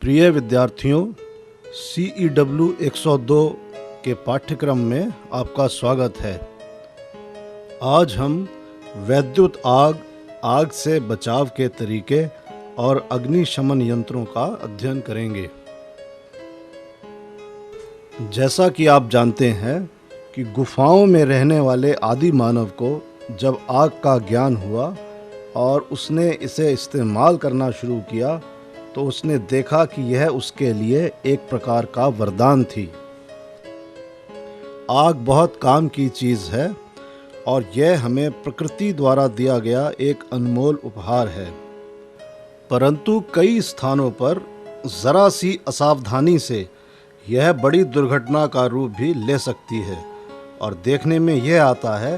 प्रिय विद्यार्थियों, CEW 102 के पाठ्यक्रम में आपका स्वागत है। आज हम वैद्युत आग से बचाव के तरीके और अग्निशमन यंत्रों का अध्ययन करेंगे। जैसा कि आप जानते हैं कि गुफाओं में रहने वाले आदि मानव को जब आग का ज्ञान हुआ और उसने इसे इस्तेमाल करना शुरू किया तो उसने देखा कि यह उसके लिए एक प्रकार का वरदान थी। आग बहुत काम की चीज़ है और यह हमें प्रकृति द्वारा दिया गया एक अनमोल उपहार है, परंतु कई स्थानों पर ज़रा सी असावधानी से यह बड़ी दुर्घटना का रूप भी ले सकती है। और देखने में यह आता है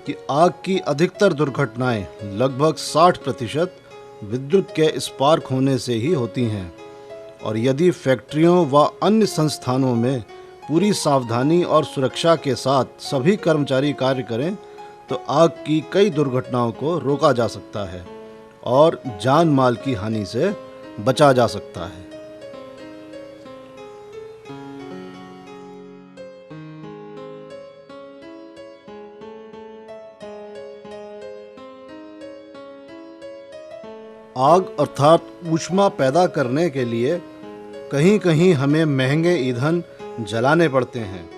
कि आग की अधिकतर दुर्घटनाएं लगभग 60% विद्युत के स्पार्क होने से ही होती हैं। और यदि फैक्ट्रियों व अन्य संस्थानों में पूरी सावधानी और सुरक्षा के साथ सभी कर्मचारी कार्य करें तो आग की कई दुर्घटनाओं को रोका जा सकता है और जान माल की हानि से बचा जा सकता है। आग अर्थात ऊष्मा पैदा करने के लिए कहीं कहीं हमें महंगे ईंधन जलाने पड़ते हैं।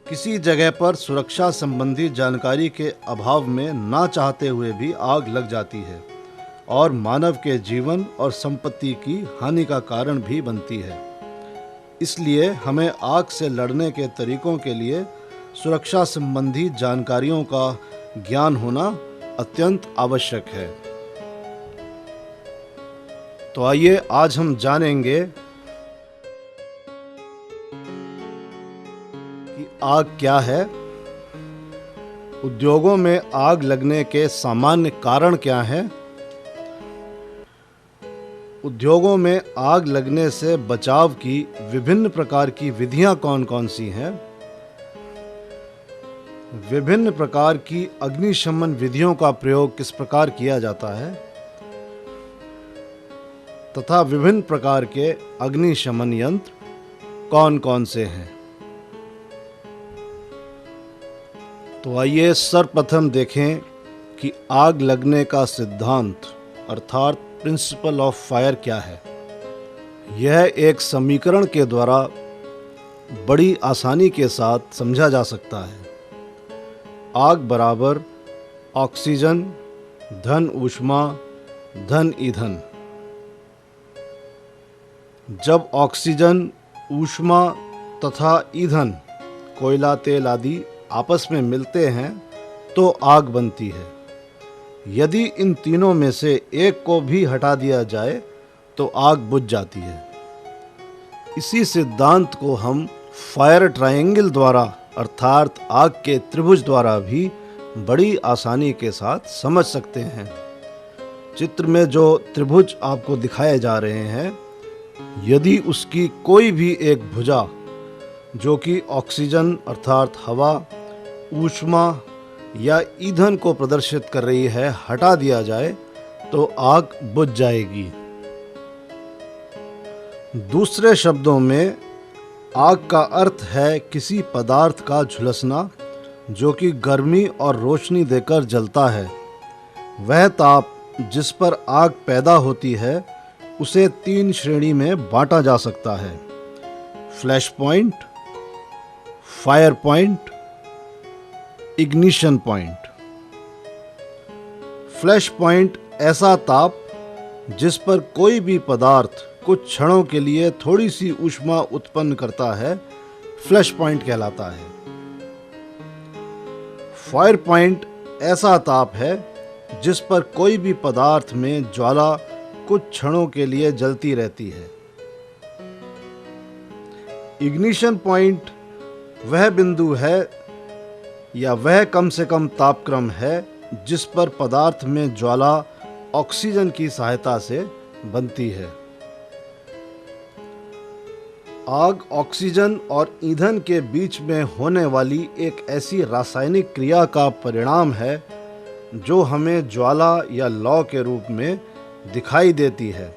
किसी जगह पर सुरक्षा संबंधी जानकारी के अभाव में ना चाहते हुए भी आग लग जाती है और मानव के जीवन और संपत्ति की हानि का कारण भी बनती है। इसलिए हमें आग से लड़ने के तरीकों के लिए सुरक्षा संबंधी जानकारियों का ज्ञान होना अत्यंत आवश्यक है। तो आइए आज हम जानेंगे कि आग क्या है, उद्योगों में आग लगने के सामान्य कारण क्या हैं, उद्योगों में आग लगने से बचाव की विभिन्न प्रकार की विधियां कौन-कौन सी हैं, विभिन्न प्रकार की अग्निशमन विधियों का प्रयोग किस प्रकार किया जाता है तथा विभिन्न प्रकार के अग्निशमन यंत्र कौन-कौन से हैं। तो आइए सर्वप्रथम देखें कि आग लगने का सिद्धांत अर्थात प्रिंसिपल ऑफ फायर क्या है। यह एक समीकरण के द्वारा बड़ी आसानी के साथ समझा जा सकता है। आग बराबर ऑक्सीजन धन ऊष्मा धन ईंधन। जब ऑक्सीजन, ऊष्मा तथा ईंधन, कोयला, तेल आदि आपस में मिलते हैं तो आग बनती है। यदि इन तीनों में से एक को भी हटा दिया जाए तो आग बुझ जाती है। इसी सिद्धांत को हम फायर ट्रायंगल द्वारा अर्थात आग के त्रिभुज द्वारा भी बड़ी आसानी के साथ समझ सकते हैं। चित्र में जो त्रिभुज आपको दिखाए जा रहे हैं, यदि उसकी कोई भी एक भुजा जो कि ऑक्सीजन अर्थात हवा, ऊष्मा या ईंधन को प्रदर्शित कर रही है हटा दिया जाए तो आग बुझ जाएगी। दूसरे शब्दों में आग का अर्थ है किसी पदार्थ का झुलसना जो कि गर्मी और रोशनी देकर जलता है। वह ताप जिस पर आग पैदा होती है उसे 3 श्रेणी में बांटा जा सकता है: flash point, fire point, ignition point. Flash point ऐसा ताप जिस पर कोई भी पदार्थ कुछ क्षणों के लिए थोड़ी सी ऊष्मा उत्पन्न करता है, फ्लैश पॉइंट कहलाता है। फायर पॉइंट ऐसा ताप है जिस पर कोई भी पदार्थ में ज्वाला कुछ क्षणों के लिए जलती रहती है। इग्निशन पॉइंट वह बिंदु है या वह कम से कम तापक्रम है जिस पर पदार्थ में ज्वाला ऑक्सीजन की सहायता से बनती है। आग ऑक्सीजन और ईंधन के बीच में होने वाली एक ऐसी रासायनिक क्रिया का परिणाम है जो हमें ज्वाला या लौ के रूप में दिखाई देती है।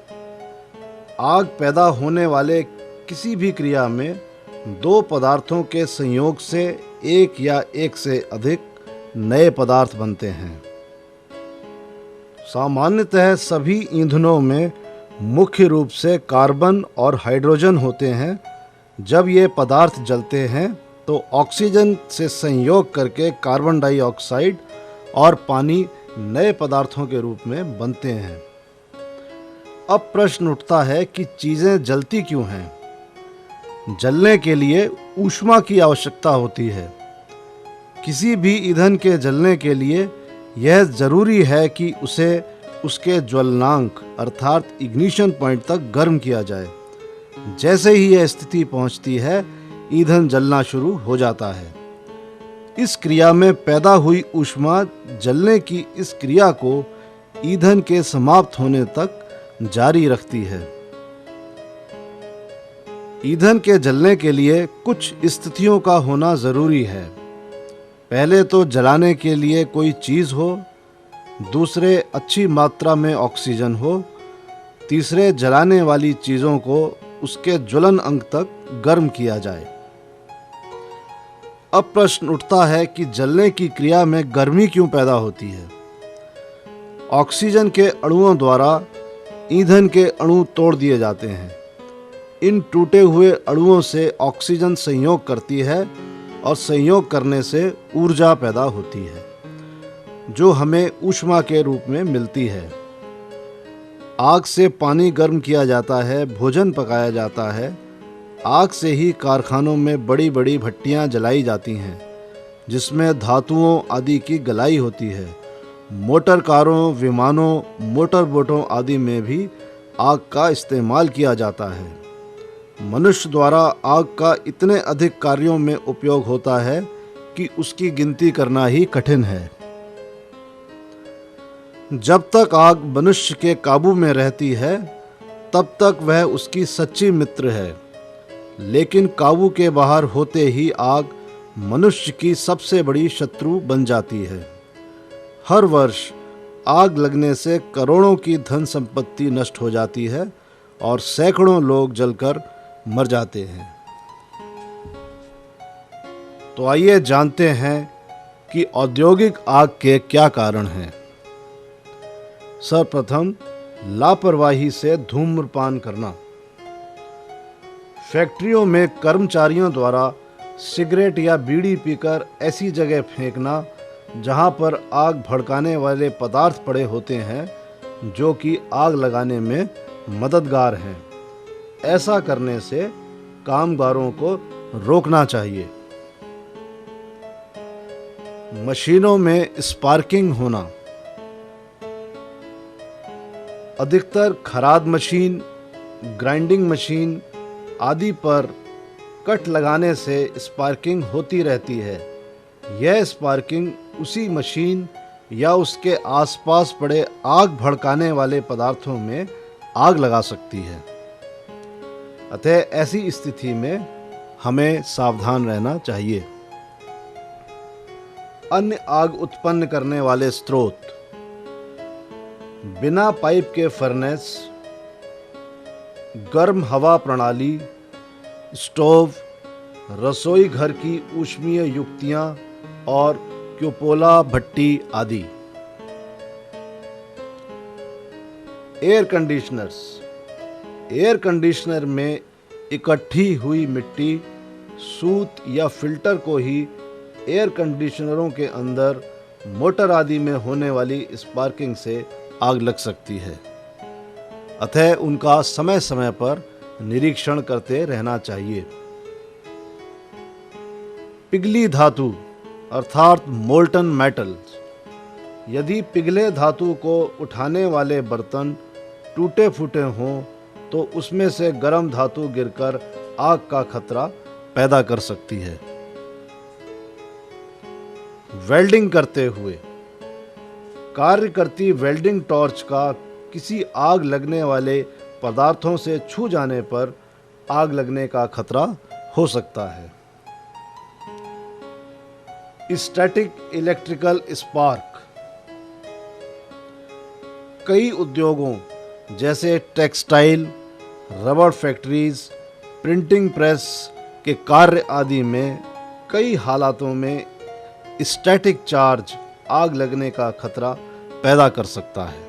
आग पैदा होने वाले किसी भी क्रिया में दो पदार्थों के संयोग से एक या एक से अधिक नए पदार्थ बनते हैं। सामान्यतः सभी ईंधनों में मुख्य रूप से कार्बन और हाइड्रोजन होते हैं। जब ये पदार्थ जलते हैं तो ऑक्सीजन से संयोग करके कार्बन डाइऑक्साइड और पानी नए पदार्थों के रूप में बनते हैं। अब प्रश्न उठता है कि चीज़ें जलती क्यों हैं? जलने के लिए ऊष्मा की आवश्यकता होती है। किसी भी ईंधन के जलने के लिए यह ज़रूरी है कि उसे उसके ज्वलनांक अर्थात इग्निशन पॉइंट तक गर्म किया जाए। जैसे ही यह स्थिति पहुंचती है, ईंधन जलना शुरू हो जाता है। इस क्रिया में पैदा हुई ऊष्मा जलने की इस क्रिया को ईंधन के समाप्त होने तक जारी रखती है। ईंधन के जलने के लिए कुछ स्थितियों का होना ज़रूरी है। पहले तो जलाने के लिए कोई चीज़ हो, दूसरे अच्छी मात्रा में ऑक्सीजन हो, तीसरे जलाने वाली चीज़ों को उसके ज्वलन अंक तक गर्म किया जाए। अब प्रश्न उठता है कि जलने की क्रिया में गर्मी क्यों पैदा होती है? ऑक्सीजन के अणुओं द्वारा ईंधन के अणु तोड़ दिए जाते हैं। इन टूटे हुए अणुओं से ऑक्सीजन संयोग करती है और संयोग करने से ऊर्जा पैदा होती है, जो हमें ऊष्मा के रूप में मिलती है। आग से पानी गर्म किया जाता है, भोजन पकाया जाता है। आग से ही कारखानों में बड़ी बड़ी भट्टियां जलाई जाती हैं, जिसमें धातुओं आदि की गलाई होती है। मोटर कारों, विमानों, मोटर बोटों आदि में भी आग का इस्तेमाल किया जाता है। मनुष्य द्वारा आग का इतने अधिक कार्यों में उपयोग होता है कि उसकी गिनती करना ही कठिन है। जब तक आग मनुष्य के काबू में रहती है, तब तक वह उसकी सच्ची मित्र है। लेकिन काबू के बाहर होते ही आग मनुष्य की सबसे बड़ी शत्रु बन जाती है। हर वर्ष आग लगने से करोड़ों की धन संपत्ति नष्ट हो जाती है और सैकड़ों लोग जलकर मर जाते हैं। तो आइए जानते हैं कि औद्योगिक आग के क्या कारण हैं। सर्वप्रथम, लापरवाही से धूम्रपान करना। फैक्ट्रियों में कर्मचारियों द्वारा सिगरेट या बीड़ी पीकर ऐसी जगह फेंकना जहां पर आग भड़काने वाले पदार्थ पड़े होते हैं, जो कि आग लगाने में मददगार हैं। ऐसा करने से कामगारों को रोकना चाहिए। मशीनों में स्पार्किंग होना। अधिकतर खराद मशीन, ग्राइंडिंग मशीन आदि पर कट लगाने से स्पार्किंग होती रहती है। यह स्पार्किंग उसी मशीन या उसके आसपास पड़े आग भड़काने वाले पदार्थों में आग लगा सकती है। अतः ऐसी स्थिति में हमें सावधान रहना चाहिए। अन्य आग उत्पन्न करने वाले स्रोत। बिना पाइप के फर्नेस, गर्म हवा प्रणाली, स्टोव, रसोई घर की ऊष्मीय युक्तियां और क्यूपोला भट्टी आदि। Air conditioners. एयर कंडीशनर में इकट्ठी हुई मिट्टी, सूत या फिल्टर को ही एयर कंडीशनरों के अंदर, मोटर आदि में होने वाली स्पार्किंग से आग लग सकती है। अतः उनका समय समय पर निरीक्षण करते रहना चाहिए। पिघली धातु अर्थात मोल्टन मेटल्स। यदि पिघले धातु को उठाने वाले बर्तन टूटे फूटे हों तो उसमें से गर्म धातु गिरकर आग का खतरा पैदा कर सकती है। वेल्डिंग करते हुए। कार्य करती वेल्डिंग टॉर्च का किसी आग लगने वाले पदार्थों से छू जाने पर आग लगने का खतरा हो सकता है। Static electrical spark. कई उद्योगों जैसे textile, rubber factories, printing press के कार्य आदि में कई हालातों में स्टैटिक चार्ज आग लगने का खतरा पैदा कर सकता है।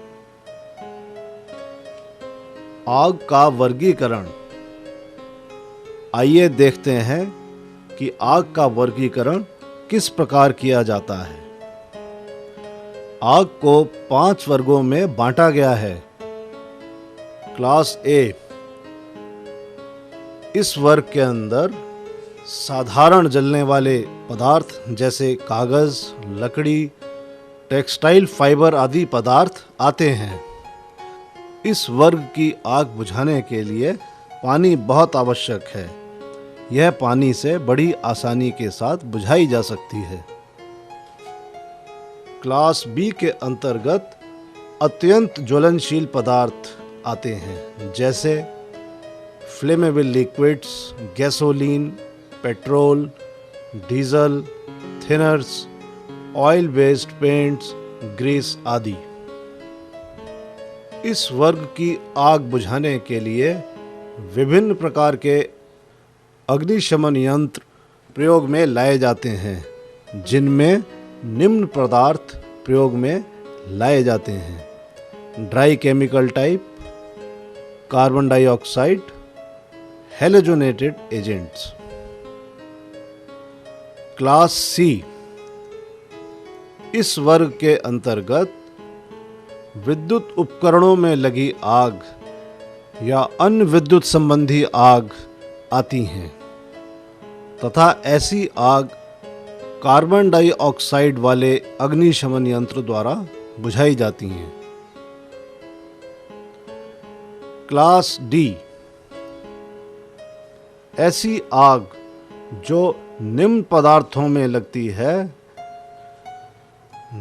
आग का वर्गीकरण। आइए देखते हैं कि आग का वर्गीकरण किस प्रकार किया जाता है। आग को 5 वर्गों में बांटा गया है। क्लास ए, इस वर्ग के अंदर साधारण जलने वाले पदार्थ जैसे कागज, लकड़ी, टेक्सटाइल फाइबर आदि पदार्थ आते हैं। इस वर्ग की आग बुझाने के लिए पानी बहुत आवश्यक है। यह पानी से बड़ी आसानी के साथ बुझाई जा सकती है। क्लास बी के अंतर्गत अत्यंत ज्वलनशील पदार्थ आते हैं, जैसे flammable liquids, gasoline, petrol, diesel, thinners, oil based paints, grease आदि। इस वर्ग की आग बुझाने के लिए विभिन्न प्रकार के अग्निशमन यंत्र प्रयोग में लाए जाते हैं, जिनमें निम्न पदार्थ प्रयोग में लाए जाते हैं: dry chemical type, carbon dioxide, halogenated agents. Class C, इस वर्ग के अंतर्गत विद्युत उपकरणों में लगी आग या अन्य विद्युत संबंधी आग आती हैं तथा ऐसी आग कार्बन डाइऑक्साइड वाले अग्निशमन यंत्र द्वारा बुझाई जाती हैं। क्लास डी, ऐसी आग जो निम्न पदार्थों में लगती है,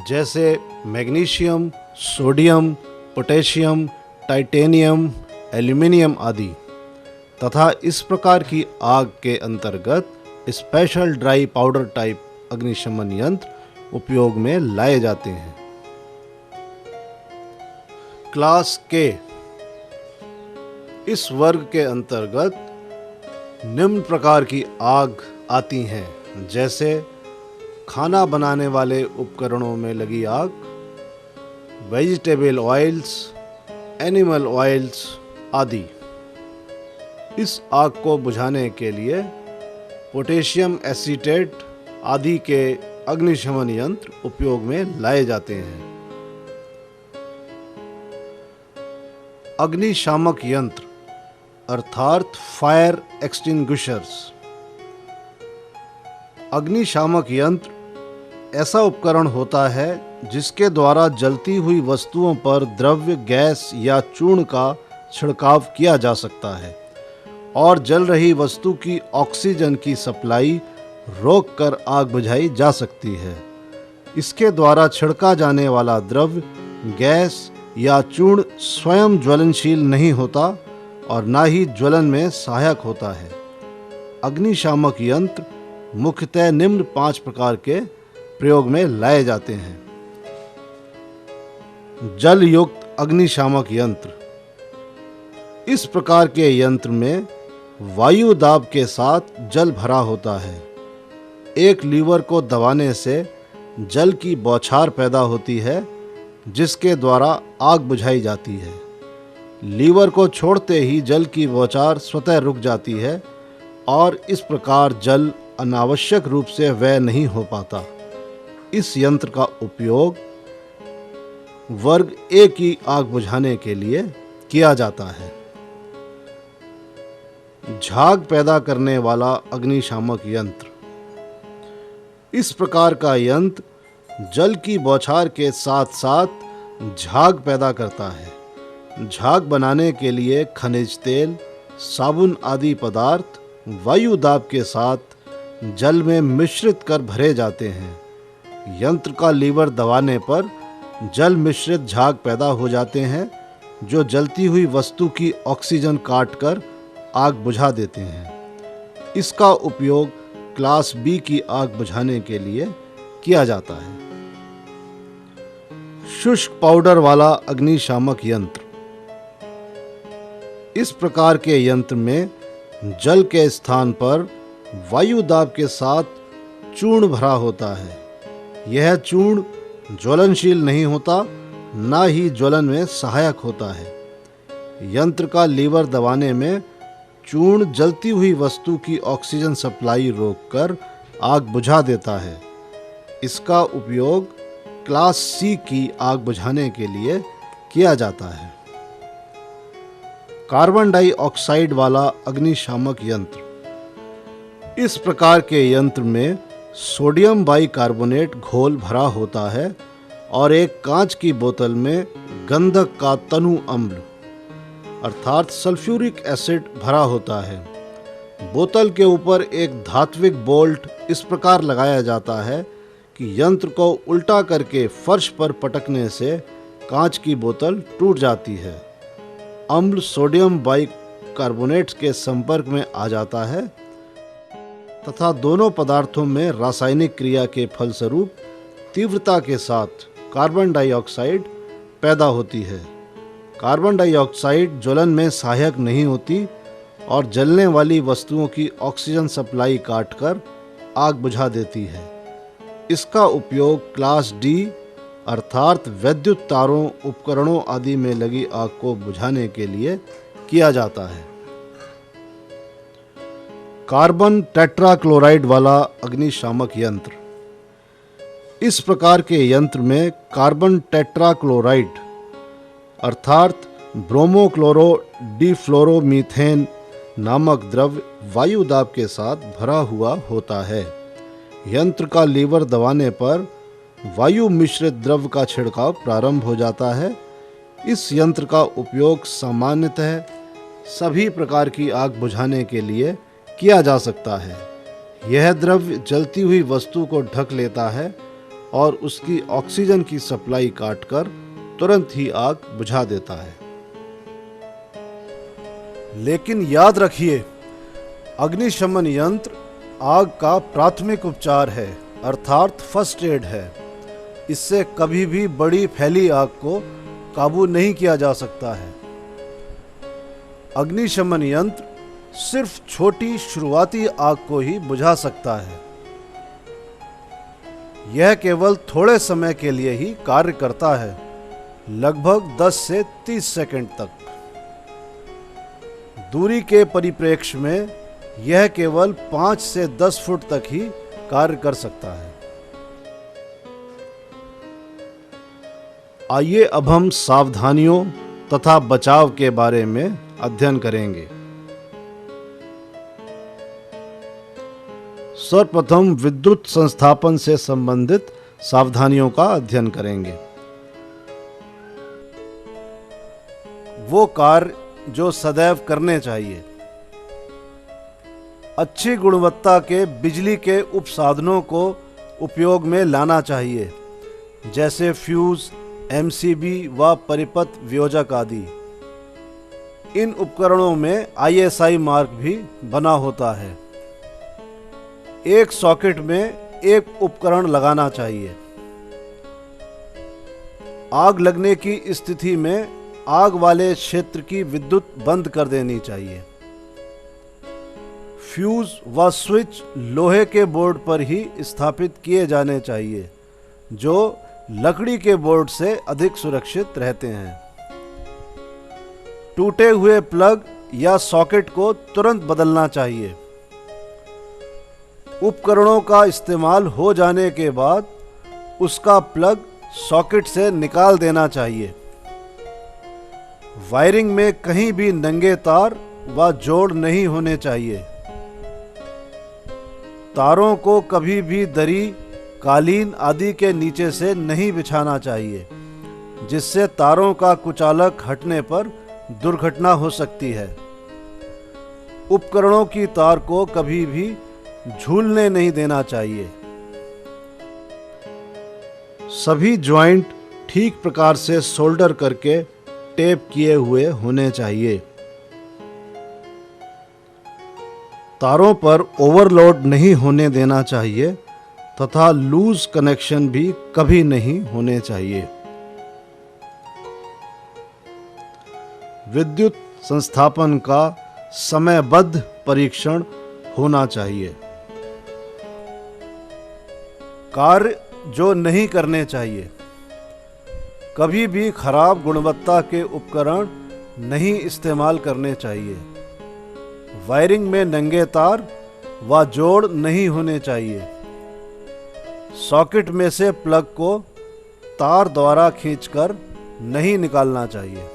जैसे magnesium, sodium, potassium, titanium, aluminium आदि, तथा इस प्रकार की आग के अंतर्गत स्पेशल ड्राई पाउडर टाइप अग्निशमन यंत्र उपयोग में लाए जाते हैं। क्लास के, इस वर्ग के अंतर्गत निम्न प्रकार की आग आती हैं, जैसे खाना बनाने वाले उपकरणों में लगी आग, वेजिटेबल ऑयल्स, एनिमल ऑयल्स आदि। इस आग को बुझाने के लिए पोटेशियम एसीटेट आदि के अग्निशमन यंत्र उपयोग में लाए जाते हैं। अग्निशामक यंत्र अर्थात फायर एक्सटिंग्विशर्स। अग्निशामक यंत्र ऐसा उपकरण होता है जिसके द्वारा जलती हुई वस्तुओं पर द्रव्य, गैस या चूर्ण का छिड़काव किया जा सकता है और जल रही वस्तु की ऑक्सीजन की सप्लाई रोककर आग बुझाई जा सकती है। इसके द्वारा छिड़का जाने वाला द्रव्य, गैस या चूर्ण स्वयं ज्वलनशील नहीं होता और ना ही ज्वलन में सहायक होता है। अग्निशामक यंत्र मुख्यतः निम्न 5 प्रकार के प्रयोग में लाए जाते हैं। जल युक्त अग्निशामक यंत्र। इस प्रकार के यंत्र में वायु दाब के साथ जल भरा होता है। एक लीवर को दबाने से जल की बौछार पैदा होती है, जिसके द्वारा आग बुझाई जाती है। लीवर को छोड़ते ही जल की बौछार स्वतः रुक जाती है और इस प्रकार जल अनावश्यक रूप से व्यय नहीं हो पाता। इस यंत्र का उपयोग वर्ग ए की आग बुझाने के लिए किया जाता है। झाग पैदा करने वाला अग्निशामक यंत्र। इस प्रकार का यंत्र जल की बौछार के साथ साथ झाग पैदा करता है। झाग बनाने के लिए खनिज तेल, साबुन आदि पदार्थ वायु दाब के साथ जल में मिश्रित कर भरे जाते हैं। यंत्र का लीवर दबाने पर जल मिश्रित झाग पैदा हो जाते हैं, जो जलती हुई वस्तु की ऑक्सीजन काटकर आग बुझा देते हैं। इसका उपयोग क्लास बी की आग बुझाने के लिए किया जाता है। शुष्क पाउडर वाला अग्निशामक यंत्र। इस प्रकार के यंत्र में जल के स्थान पर वायु दाब के साथ चूर्ण भरा होता है। यह चूर्ण ज्वलनशील नहीं होता, ना ही ज्वलन में सहायक होता है। यंत्र का लीवर दबाने में चूर्ण जलती हुई वस्तु की ऑक्सीजन सप्लाई रोककर आग बुझा देता है। इसका उपयोग क्लास सी की आग बुझाने के लिए किया जाता है। कार्बन डाइऑक्साइड वाला अग्निशामक यंत्र। इस प्रकार के यंत्र में सोडियम बाइकार्बोनेट घोल भरा होता है और एक कांच की बोतल में गंधक का तनु अम्ल अर्थात सल्फ्यूरिक एसिड भरा होता है। बोतल के ऊपर एक धात्विक बोल्ट इस प्रकार लगाया जाता है कि यंत्र को उल्टा करके फर्श पर पटकने से कांच की बोतल टूट जाती है। अम्ल सोडियम बाइकार्बोनेट के संपर्क में आ जाता है तथा दोनों पदार्थों में रासायनिक क्रिया के फलस्वरूप तीव्रता के साथ कार्बन डाइऑक्साइड पैदा होती है। कार्बन डाइऑक्साइड ज्वलन में सहायक नहीं होती और जलने वाली वस्तुओं की ऑक्सीजन सप्लाई काटकर आग बुझा देती है। इसका उपयोग क्लास डी अर्थात विद्युत तारों, उपकरणों आदि में लगी आग को बुझाने के लिए किया जाता है। कार्बन टेट्राक्लोराइड वाला अग्निशामक यंत्र। इस प्रकार के यंत्र में कार्बन टेट्राक्लोराइड अर्थात ब्रोमोक्लोरो डिफ्लोरोमीथेन नामक द्रव्य वायु दाब के साथ भरा हुआ होता है। यंत्र का लीवर दबाने पर वायु मिश्रित द्रव्य का छिड़काव प्रारंभ हो जाता है। इस यंत्र का उपयोग सामान्यतः सभी प्रकार की आग बुझाने के लिए किया जा सकता है। यह द्रव्य जलती हुई वस्तु को ढक लेता है और उसकी ऑक्सीजन की सप्लाई काटकर तुरंत ही आग बुझा देता है। लेकिन याद रखिए, अग्निशमन यंत्र आग का प्राथमिक उपचार है अर्थात फर्स्ट एड है। इससे कभी भी बड़ी फैली आग को काबू नहीं किया जा सकता है। अग्निशमन यंत्र सिर्फ छोटी शुरुआती आग को ही बुझा सकता है। यह केवल थोड़े समय के लिए ही कार्य करता है, लगभग 10 से 30 सेकंड तक। दूरी के परिप्रेक्ष्य में यह केवल 5 से 10 फुट तक ही कार्य कर सकता है। आइए अब हम सावधानियों तथा बचाव के बारे में अध्ययन करेंगे। सर्वप्रथम विद्युत संस्थापन से संबंधित सावधानियों का अध्ययन करेंगे। वो कार्य जो सदैव करने चाहिए। अच्छी गुणवत्ता के बिजली के उपसाधनों को उपयोग में लाना चाहिए, जैसे फ्यूज, एमसीबी व परिपथ वियोजक आदि। इन उपकरणों में आईएसआई मार्क भी बना होता है। एक सॉकेट में एक उपकरण लगाना चाहिए। आग लगने की स्थिति में आग वाले क्षेत्र की विद्युत बंद कर देनी चाहिए। फ्यूज व स्विच लोहे के बोर्ड पर ही स्थापित किए जाने चाहिए, जो लकड़ी के बोर्ड से अधिक सुरक्षित रहते हैं। टूटे हुए प्लग या सॉकेट को तुरंत बदलना चाहिए। उपकरणों का इस्तेमाल हो जाने के बाद उसका प्लग सॉकेट से निकाल देना चाहिए। वायरिंग में कहीं भी नंगे तार व जोड़ नहीं होने चाहिए। तारों को कभी भी दरी, कालीन आदि के नीचे से नहीं बिछाना चाहिए, जिससे तारों का कुचालक हटने पर दुर्घटना हो सकती है। उपकरणों की तार को कभी भी झूलने नहीं देना चाहिए। सभी ज्वाइंट ठीक प्रकार से सोल्डर करके टेप किए हुए होने चाहिए। तारों पर ओवरलोड नहीं होने देना चाहिए तथा लूज कनेक्शन भी कभी नहीं होने चाहिए। विद्युत संस्थापन का समयबद्ध परीक्षण होना चाहिए। कार्य जो नहीं करने चाहिए। कभी भी खराब गुणवत्ता के उपकरण नहीं इस्तेमाल करने चाहिए। वायरिंग में नंगे तार व जोड़ नहीं होने चाहिए। सॉकेट में से प्लग को तार द्वारा खींचकर नहीं निकालना चाहिए।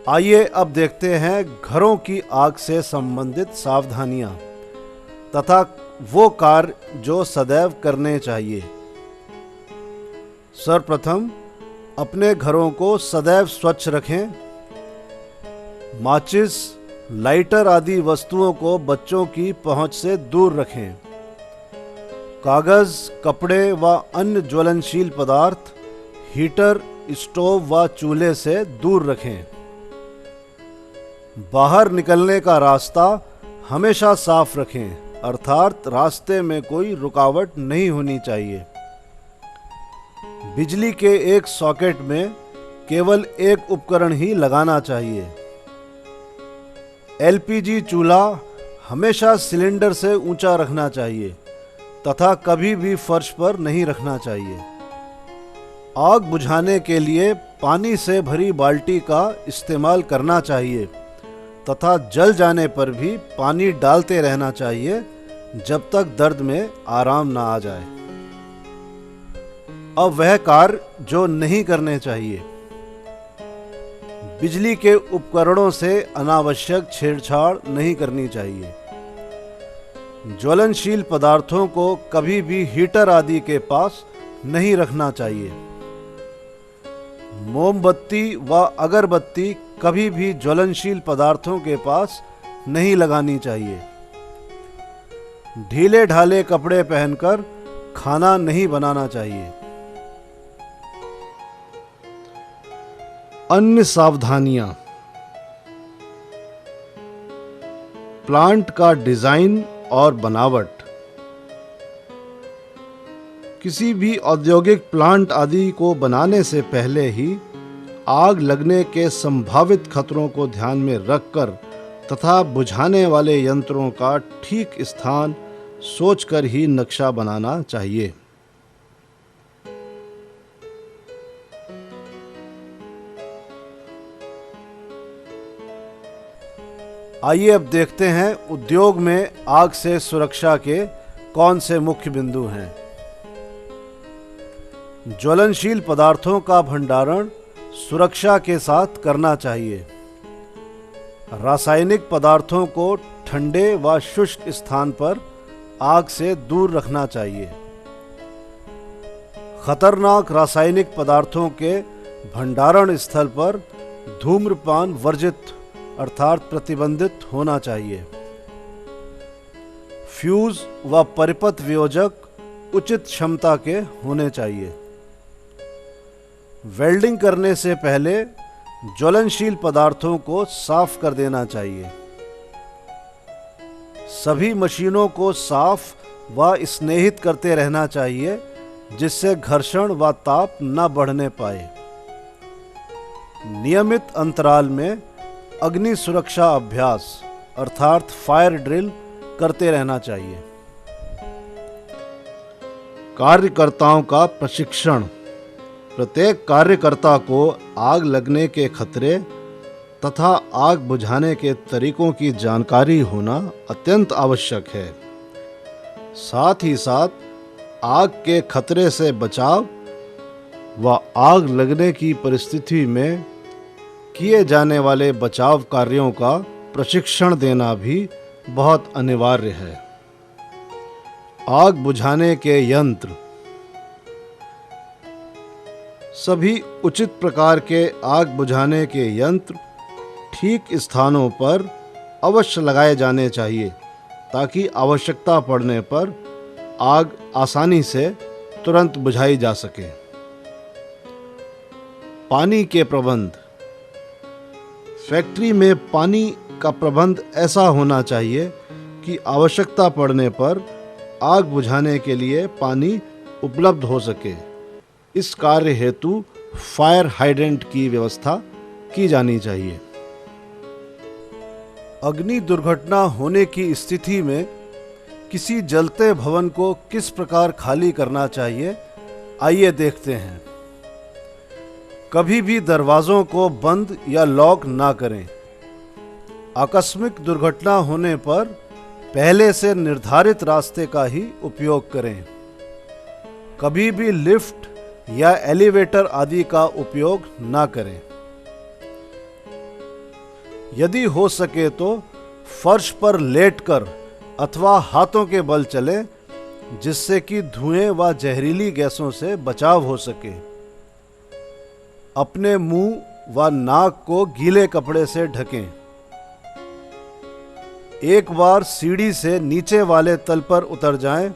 आइए अब देखते हैं घरों की आग से संबंधित सावधानियां तथा वो कार्य जो सदैव करने चाहिए। सर्वप्रथम अपने घरों को सदैव स्वच्छ रखें। माचिस, लाइटर आदि वस्तुओं को बच्चों की पहुंच से दूर रखें। कागज, कपड़े व अन्य ज्वलनशील पदार्थ हीटर, स्टोव व चूल्हे से दूर रखें। बाहर निकलने का रास्ता हमेशा साफ रखें, अर्थात रास्ते में कोई रुकावट नहीं होनी चाहिए। बिजली के एक सॉकेट में केवल एक उपकरण ही लगाना चाहिए। एलपीजी चूल्हा हमेशा सिलेंडर से ऊंचा रखना चाहिए तथा कभी भी फर्श पर नहीं रखना चाहिए। आग बुझाने के लिए पानी से भरी बाल्टी का इस्तेमाल करना चाहिए तथा जल जाने पर भी पानी डालते रहना चाहिए जब तक दर्द में आराम ना आ जाए। अब वह कार्य जो नहीं करने चाहिए। बिजली के उपकरणों से अनावश्यक छेड़छाड़ नहीं करनी चाहिए। ज्वलनशील पदार्थों को कभी भी हीटर आदि के पास नहीं रखना चाहिए। मोमबत्ती व अगरबत्ती कभी भी ज्वलनशील पदार्थों के पास नहीं लगानी चाहिए। ढीले ढाले कपड़े पहनकर खाना नहीं बनाना चाहिए। अन्य सावधानियां। प्लांट का डिजाइन और बनावट। किसी भी औद्योगिक प्लांट आदि को बनाने से पहले ही आग लगने के संभावित खतरों को ध्यान में रखकर तथा बुझाने वाले यंत्रों का ठीक स्थान सोचकर ही नक्शा बनाना चाहिए। आइए अब देखते हैं उद्योग में आग से सुरक्षा के कौन से मुख्य बिंदु हैं। ज्वलनशील पदार्थों का भंडारण सुरक्षा के साथ करना चाहिए। रासायनिक पदार्थों को ठंडे व शुष्क स्थान पर आग से दूर रखना चाहिए। खतरनाक रासायनिक पदार्थों के भंडारण स्थल पर धूम्रपान वर्जित अर्थात प्रतिबंधित होना चाहिए। फ्यूज व परिपथ वियोजक उचित क्षमता के होने चाहिए। वेल्डिंग करने से पहले ज्वलनशील पदार्थों को साफ कर देना चाहिए। सभी मशीनों को साफ व स्नेहित करते रहना चाहिए जिससे घर्षण व ताप न बढ़ने पाए। नियमित अंतराल में अग्नि सुरक्षा अभ्यास अर्थात फायर ड्रिल करते रहना चाहिए। कार्यकर्ताओं का प्रशिक्षण। प्रत्येक कार्यकर्ता को आग लगने के खतरे तथा आग बुझाने के तरीकों की जानकारी होना अत्यंत आवश्यक है। साथ ही साथ आग के खतरे से बचाव व आग लगने की परिस्थिति में किए जाने वाले बचाव कार्यों का प्रशिक्षण देना भी बहुत अनिवार्य है। आग बुझाने के यंत्र। सभी उचित प्रकार के आग बुझाने के यंत्र ठीक स्थानों पर अवश्य लगाए जाने चाहिए ताकि आवश्यकता पड़ने पर आग आसानी से तुरंत बुझाई जा सके। पानी के प्रबंध। फैक्ट्री में पानी का प्रबंध ऐसा होना चाहिए कि आवश्यकता पड़ने पर आग बुझाने के लिए पानी उपलब्ध हो सके। इस कार्य हेतु फायर हाइड्रेंट की व्यवस्था की जानी चाहिए। अग्नि दुर्घटना होने की स्थिति में किसी जलते भवन को किस प्रकार खाली करना चाहिए, आइए देखते हैं। कभी भी दरवाज़ों को बंद या लॉक ना करें। आकस्मिक दुर्घटना होने पर पहले से निर्धारित रास्ते का ही उपयोग करें। कभी भी लिफ्ट या एलिवेटर आदि का उपयोग ना करें। यदि हो सके तो फर्श पर लेटकर अथवा हाथों के बल चलें, जिससे कि धुएं व जहरीली गैसों से बचाव हो सके। अपने मुंह व नाक को गीले कपड़े से ढकें। एक बार सीढ़ी से नीचे वाले तल पर उतर जाएं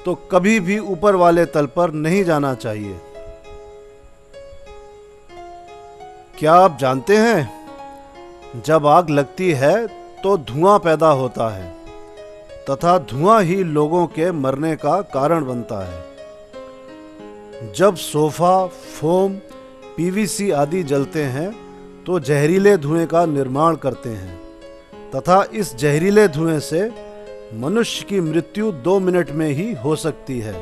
तो कभी भी ऊपर वाले तल पर नहीं जाना चाहिए। क्या आप जानते हैं, जब आग लगती है तो धुआं पैदा होता है तथा धुआं ही लोगों के मरने का कारण बनता है। जब सोफा, फोम, पीवीसी आदि जलते हैं तो जहरीले धुएं का निर्माण करते हैं तथा इस जहरीले धुएं से मनुष्य की मृत्यु 2 मिनट में ही हो सकती है।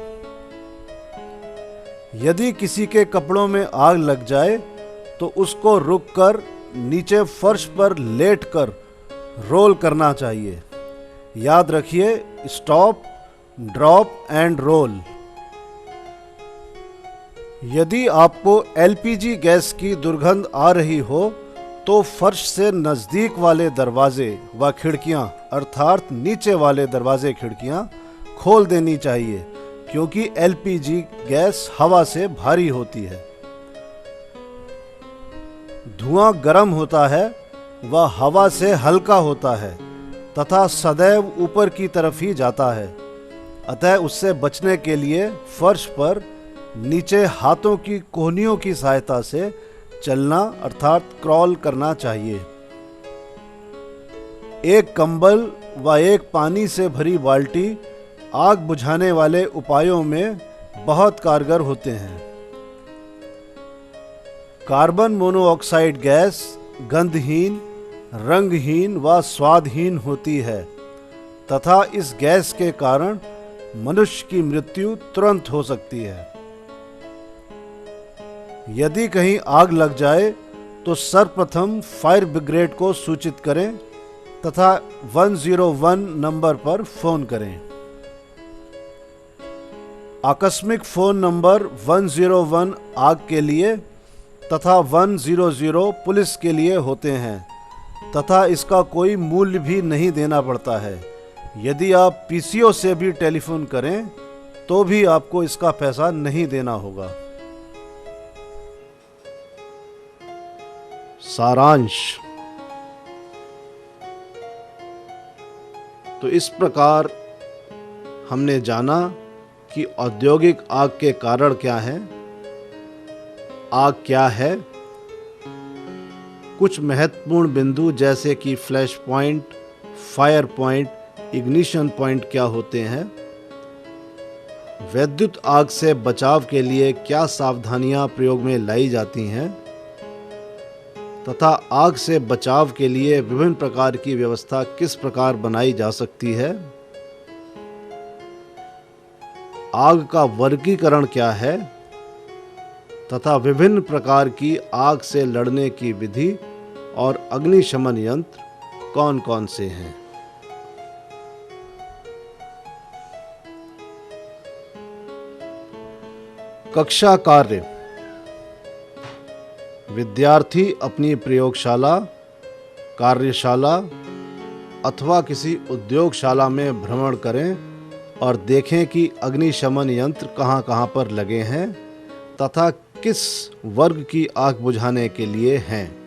यदि किसी के कपड़ों में आग लग जाए तो उसको रुककर नीचे फर्श पर लेटकर रोल करना चाहिए। याद रखिए, स्टॉप, ड्रॉप एंड रोल। यदि आपको एलपीजी गैस की दुर्गंध आ रही हो तो फर्श से नज़दीक वाले दरवाजे व खिड़कियां अर्थात नीचे वाले दरवाजे खिड़कियां खोल देनी चाहिए, क्योंकि एलपीजी गैस हवा से भारी होती है। धुआं गर्म होता है व हवा से हल्का होता है तथा सदैव ऊपर की तरफ ही जाता है। अतः उससे बचने के लिए फर्श पर नीचे हाथों की कोहनियों की सहायता से चलना अर्थात क्रॉल करना चाहिए। एक कंबल व एक पानी से भरी बाल्टी आग बुझाने वाले उपायों में बहुत कारगर होते हैं। कार्बन मोनोऑक्साइड गैस गंधहीन, रंगहीन व स्वादहीन होती है तथा इस गैस के कारण मनुष्य की मृत्यु तुरंत हो सकती है। यदि कहीं आग लग जाए तो सर्वप्रथम फायर ब्रिगेड को सूचित करें तथा 101 नंबर पर फोन करें। आकस्मिक फोन नंबर 101 आग के लिए तथा 100 पुलिस के लिए होते हैं तथा इसका कोई मूल्य भी नहीं देना पड़ता है। यदि आप पीसीओ से भी टेलीफोन करें तो भी आपको इसका पैसा नहीं देना होगा। सारांश। तो इस प्रकार हमने जाना कि औद्योगिक आग के कारण क्या हैं, आग क्या है, कुछ महत्वपूर्ण बिंदु जैसे कि flash point, fire point, ignition point क्या होते हैं, विद्युत आग से बचाव के लिए क्या सावधानियां प्रयोग में लाई जाती हैं तथा आग से बचाव के लिए विभिन्न प्रकार की व्यवस्था किस प्रकार बनाई जा सकती है, आग का वर्गीकरण क्या है तथा विभिन्न प्रकार की आग से लड़ने की विधि और अग्निशमन यंत्र कौन कौन से हैं। कक्षा कार्य। विद्यार्थी अपनी प्रयोगशाला, कार्यशाला अथवा किसी उद्योगशाला में भ्रमण करें और देखें कि अग्निशमन यंत्र कहाँ-कहाँ पर लगे हैं तथा किस वर्ग की आग बुझाने के लिए हैं।